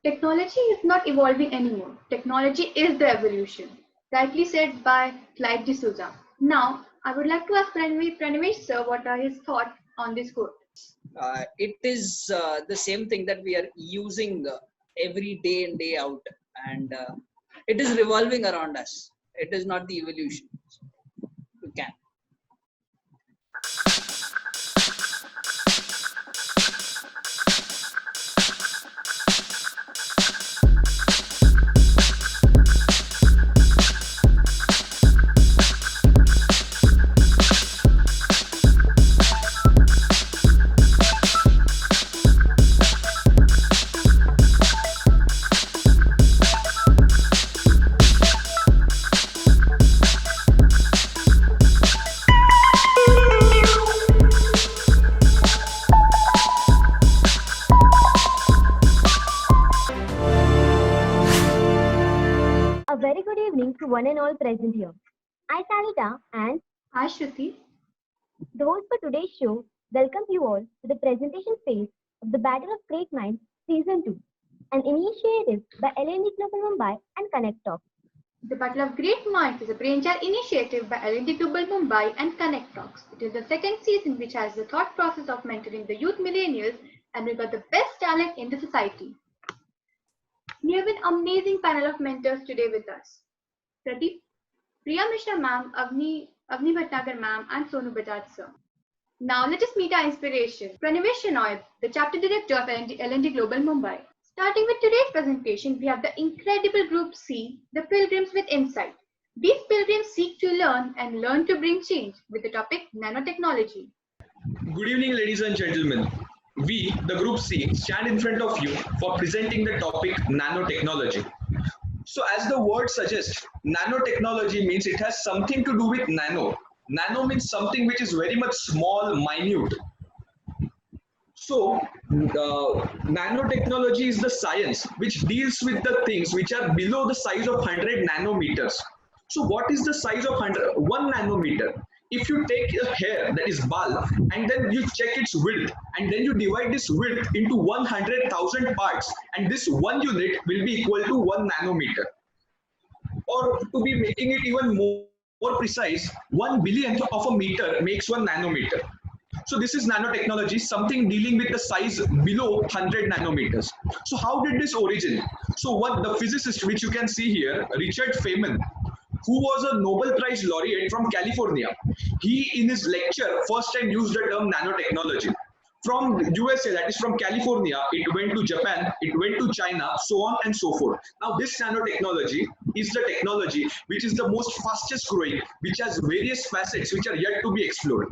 Technology is not evolving anymore. Technology is the evolution. Rightly said by Clive D'Souza. Now, I would like to ask Pranavesh sir what are his thoughts on this quote. It is the same thing that we are using every day in, day out, and it is revolving around us. It is not the evolution. You can. A very good evening to one and all present here. I, Sanita, and Hi Shruti. the host for today's show, welcome you all to the presentation phase of the Battle of Great Minds Season 2, an initiative by L&D Global Mumbai and Connect Talk. The Battle of Great Minds is a brainchild initiative by L&D Global Mumbai and Connect Talks. It is the second season which has the thought process of mentoring the youth millennials and we got the best talent in the society. We have an amazing panel of mentors today with us. Pradeep, Priya Mishra ma'am, Avni Bhatnagar ma'am and Sonu Bajaj sir. Now let us meet our inspiration. Pranavesh Shenoy, the chapter director of L&D Global Mumbai. Starting with today's presentation, we have the incredible Group C, the Pilgrims with Insight. These pilgrims seek to learn and learn to bring change with the topic nanotechnology. Good evening, ladies and gentlemen. We, the Group C, stand in front of you for presenting the topic nanotechnology. So as the word suggests, nanotechnology means it has something to do with nano. Nano means something which is very much small, minute. So nanotechnology is the science which deals with the things which are below the size of 100 nanometers. So what is the size of 1 nanometer? If you take a hair, that is bal, and then you check its width, and then you divide this width into 100,000 parts, and this one unit will be equal to 1 nanometer. Or to be making it even more precise, 1 billionth of a meter makes 1 nanometer. So this is nanotechnology, something dealing with the size below 100 nanometers. So how did this origin? So what the physicist, which you can see here, Richard Feynman, who was a Nobel Prize laureate from California, he in his lecture first time used the term nanotechnology. From USA, that is from California, it went to Japan, it went to China, so on and so forth. Now this nanotechnology is the technology which is the most fastest growing, which has various facets which are yet to be explored.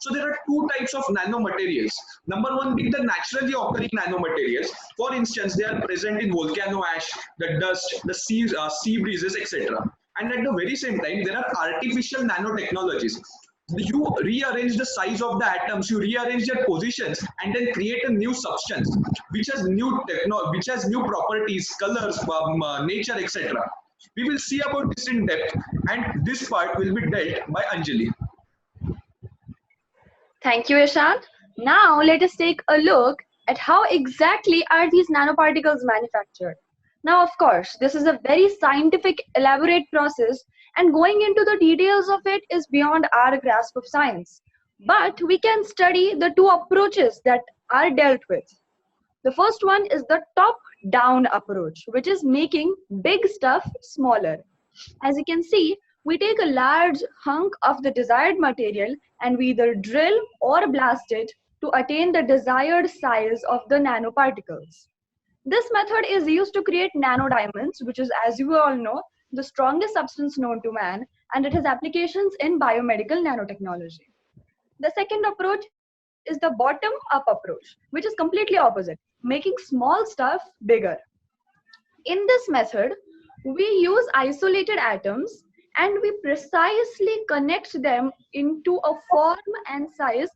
So there are two types of nanomaterials. Number one being the naturally occurring nanomaterials. For instance, they are present in volcano ash, the dust, the sea breezes, etc. And at the very same time, there are artificial nanotechnologies. You rearrange the size of the atoms, you rearrange their positions, and then create a new substance which has new properties, colors, nature, etc. We will see about this in depth, and this part will be dealt by Anjali. Thank you, Ishant. Now let us take a look at how exactly are these nanoparticles manufactured. Now, of course, this is a very scientific, elaborate process, and going into the details of it is beyond our grasp of science. But we can study the two approaches that are dealt with. The first one is the top-down approach, which is making big stuff smaller. As you can see, we take a large hunk of the desired material and we either drill or blast it to attain the desired size of the nanoparticles. This method is used to create nanodiamonds, which is, as you all know, the strongest substance known to man, and it has applications in biomedical nanotechnology. The second approach is the bottom-up approach, which is completely opposite, making small stuff bigger. In this method, we use isolated atoms and we precisely connect them into a form and size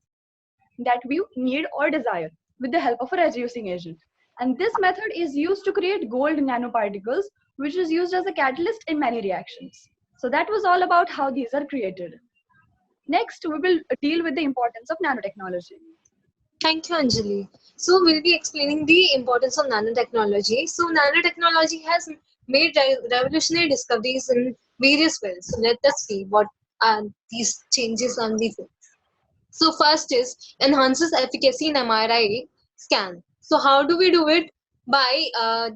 that we need or desire with the help of a reducing agent. And this method is used to create gold nanoparticles, which is used as a catalyst in many reactions. So that was all about how these are created. Next, we will deal with the importance of nanotechnology. Thank you, Anjali. So we'll be explaining the importance of nanotechnology. So nanotechnology has made revolutionary discoveries in various fields. So let us see what are these changes on the field. So first is enhances efficacy in MRI scan. So how do we do it? By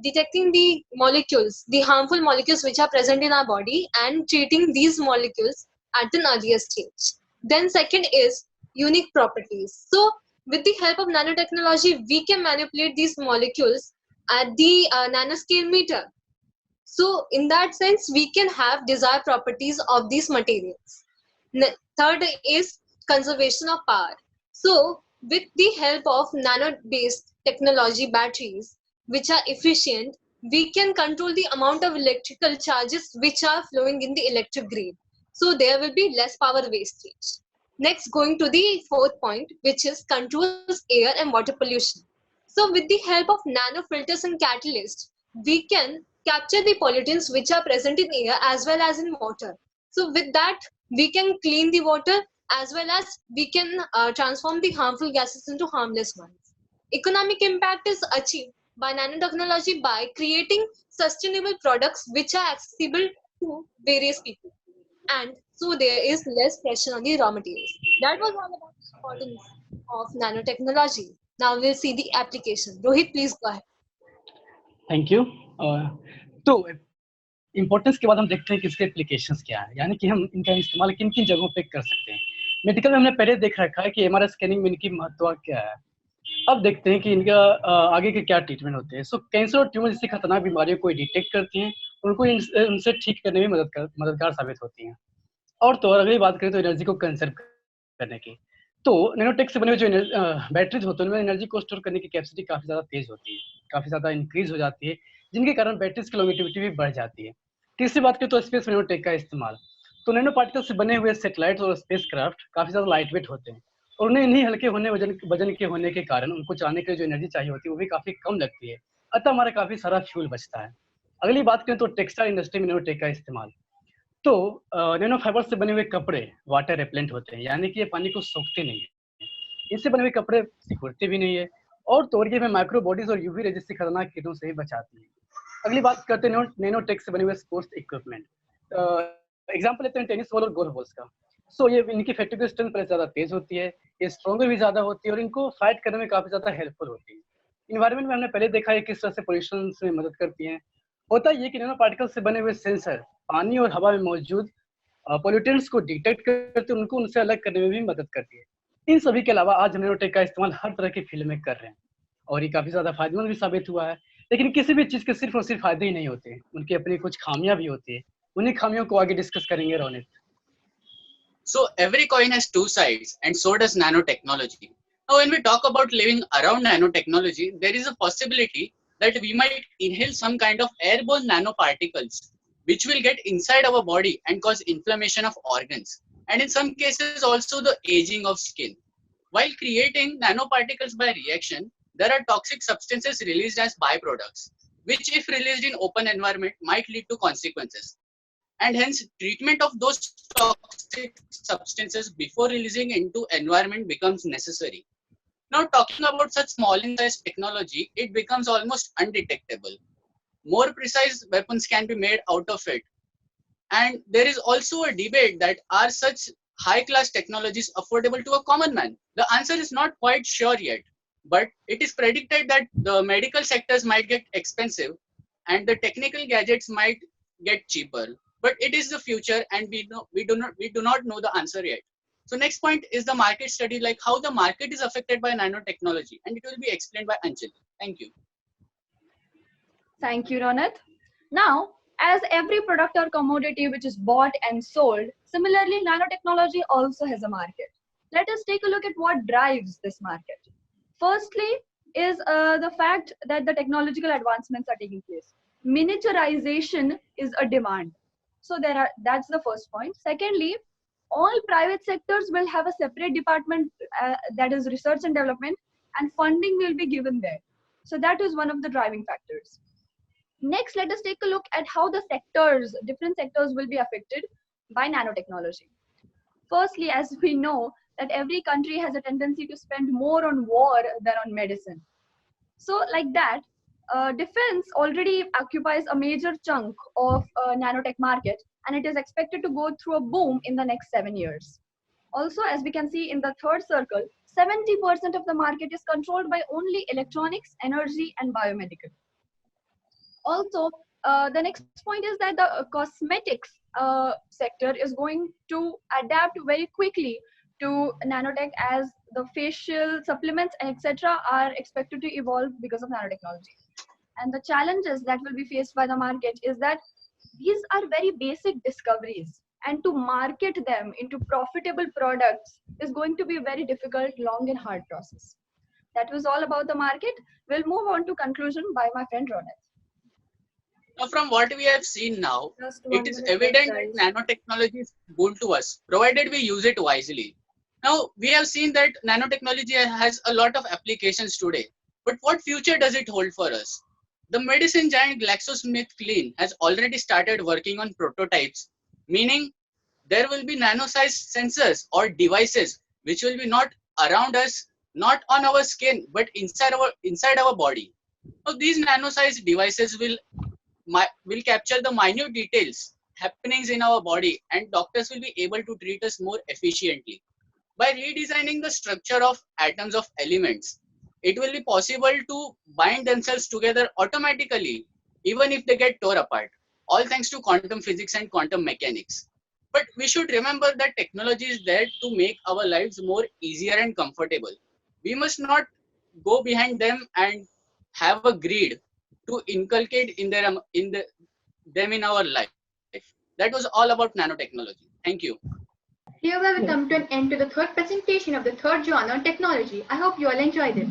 detecting the molecules, the harmful molecules which are present in our body and treating these molecules at an earlier stage. Then second is unique properties. So with the help of nanotechnology, we can manipulate these molecules at the nanoscale meter. So in that sense, we can have desired properties of these materials. Third is conservation of power. So with the help of nano-based technology batteries, which are efficient, we can control the amount of electrical charges which are flowing in the electric grid. So there will be less power wastage. Next, going to the fourth point, which is controls air and water pollution. So with the help of nanofilters and catalysts, we can capture the pollutants which are present in air as well as in water. So with that, we can clean the water as well as we can transform the harmful gases into harmless ones. Economic impact is achieved by nanotechnology by creating sustainable products which are accessible to various people. And so there is less pressure on the raw materials. That was all about the importance of nanotechnology. Now we'll see the application. Rohit, please go ahead. Thank you. तो importance के बाद हम देखते हैं कि इसके applications क्या है, यानी कि हम इनका इस्तेमाल किन किन जगहों पे कर सकते हैं। मेडिकल में हमने पहले देख रखा है कि एमआरआई स्कैनिंग में इनकी महत्व क्या है। अब देखते हैं कि इनका आगे के क्या ट्रीटमेंट होते हैं। सो कैंसर और ट्यूमर जैसी खतरनाक बीमारियों को डिटेक्ट करती हैं, उनको उनसे ठीक करने में मददगार साबित होती हैं। और तो और अगली बात करें तो एनर्जी को कंजर्व करने की, तो नैनोटेक से बने हुए जो बैटरीज होते हैं उनमें एनर्जी को स्टोर करने की कैपेसिटी काफ़ी ज़्यादा तेज होती है, काफ़ी ज़्यादा इंक्रीज हो जाती है, जिनके कारण बैटरीज की लॉन्गेटिविटी भी बढ़ जाती है। तीसरी बात करें तो स्पेस नैनोटेक का इस्तेमाल, तो नैनो पार्टिकल से बने हुए सैटेलाइट और स्पेस क्राफ्ट काफ़ी ज़्यादा लाइट वेट होते हैं और उन्हें इन्हीं हल्के होने वजन के होने के कारण उनको चलाने के लिए जो एनर्जी चाहिए होती है वो भी काफ़ी कम लगती है, अतः हमारा काफ़ी सारा फ्यूल बचता है। अगली बात करें तो टेक्सटाइल इंडस्ट्री में नैनोटेक का इस्तेमाल, तो नैनो फाइबर से बने हुए कपड़े वाटर रेपेलेंट होते हैं, यानी कि ये पानी को सोखते नहीं है। इससे बने हुए कपड़े सिकुड़ते भी नहीं है और तो और ये हमें माइक्रो बॉडीज और यूवी रे जैसी खतरनाक कीटों से भी बचाती है। अगली बात करते हैं नैनो टेक से बने हुए स्पोर्ट्स इक्विपमेंट। एग्जाम्पल लेते हैं टेनिस बॉल और गोल्फ बॉल्स का। सो ये इनकी फैक्ट्री स्ट्रेंथ पहले ज़्यादा तेज होती है, ये स्ट्रॉन्गर भी ज़्यादा होती है और इनको फाइट करने में काफ़ी ज़्यादा हेल्पफुल होती है। इन्वायरमेंट में हमने पहले देखा है किस तरह से पोल्यूशन में मदद करती हैं। होता ये कि नैनो पार्टिकल से बने हुए सेंसर पानी और हवा में मौजूद पोल्यूटेंट्स को डिटेक्ट करते हैं, उनको उनसे अलग करने में भी मदद करती है। इन सभी के अलावा आज हम नैनोटेक का इस्तेमाल हर तरह की फील्ड में कर रहे हैं और ये काफ़ी ज़्यादा फायदेमंद भी साबित हुआ है। लेकिन किसी भी चीज़ के सिर्फ और सिर्फ फायदे ही नहीं होते हैं, उनकी अपनी कुछ खामियां भी होती है। उन्हीं खामियों को आगे डिस्कस करेंगे Ronit. So every coin has two sides, and so does nanotechnology. Now, when we talk about living around nanotechnology, there is a possibility that we might inhale some kind of airborne nanoparticles, which will get inside our body and cause inflammation of organs, and in some cases also the aging of skin. While creating nanoparticles by reaction, there are toxic substances released as byproducts, which if released in open environment might lead to consequences. And hence treatment of those toxic substances before releasing into environment becomes necessary. Now talking about such small in size technology, it becomes almost undetectable. More precise weapons can be made out of it. And there is also a debate that are such high class technologies affordable to a common man? The answer is not quite sure yet, but it is predicted that the medical sectors might get expensive and the technical gadgets might get cheaper. But it is the future, and we do not know the answer yet. So next point is the market study, like how the market is affected by nanotechnology, and it will be explained by Anjali. Thank you. Thank you, Ronit. Now, as every product or commodity which is bought and sold, similarly, nanotechnology also has a market. Let us take a look at what drives this market. Firstly, is the fact that the technological advancements are taking place. Miniaturization is a demand. So that's the first point. Secondly, all private sectors will have a separate department that is research and development, and funding will be given there. So that is one of the driving factors. Next, let us take a look at how the different sectors will be affected by nanotechnology. Firstly, as we know, that every country has a tendency to spend more on war than on medicine. So like that, defense already occupies a major chunk of nanotech market, and it is expected to go through a boom in the next 7 years. Also, as we can see in the third circle, 70% of the market is controlled by only electronics, energy, and biomedical. Also, the next point is that the cosmetics sector is going to adapt very quickly to nanotech, as the facial supplements and etc. are expected to evolve because of nanotechnology. And the challenges that will be faced by the market is that these are very basic discoveries, and to market them into profitable products is going to be a very difficult, long and hard process. That was all about the market. We'll move on to conclusion by my friend Ronit. Now, from what we have seen now, Just it 1 is minute, evident guys. that nanotechnology is good to us, provided we use it wisely. Now, we have seen that nanotechnology has a lot of applications today, but what future does it hold for us? The medicine giant GlaxoSmithKline has already started working on prototypes, meaning there will be nano-sized sensors or devices which will be not around us, not on our skin, but inside our body. Now, these nano-sized devices will capture the minute details happenings in our body, and doctors will be able to treat us more efficiently. By redesigning the structure of atoms of elements, it will be possible to bind themselves together automatically, even if they get tore apart, all thanks to quantum physics and quantum mechanics. But we should remember that technology is there to make our lives more easier and comfortable. We must not go behind them and have a greed to inculcate them in our life. That was all about nanotechnology. Thank you. Hereby we Yes. come to an end to the third presentation of the third journal on technology. I hope you all enjoyed it.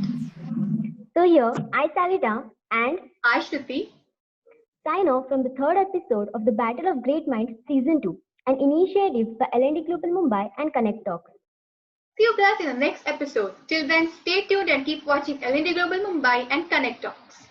So here, I, Salita, and I, Shruti. sign off from the third episode of the Battle of Great Minds Season 2, an initiative by L&D Global Mumbai and Connect Talks. See you guys in the next episode. Till then, stay tuned and keep watching L&D Global Mumbai and Connect Talks.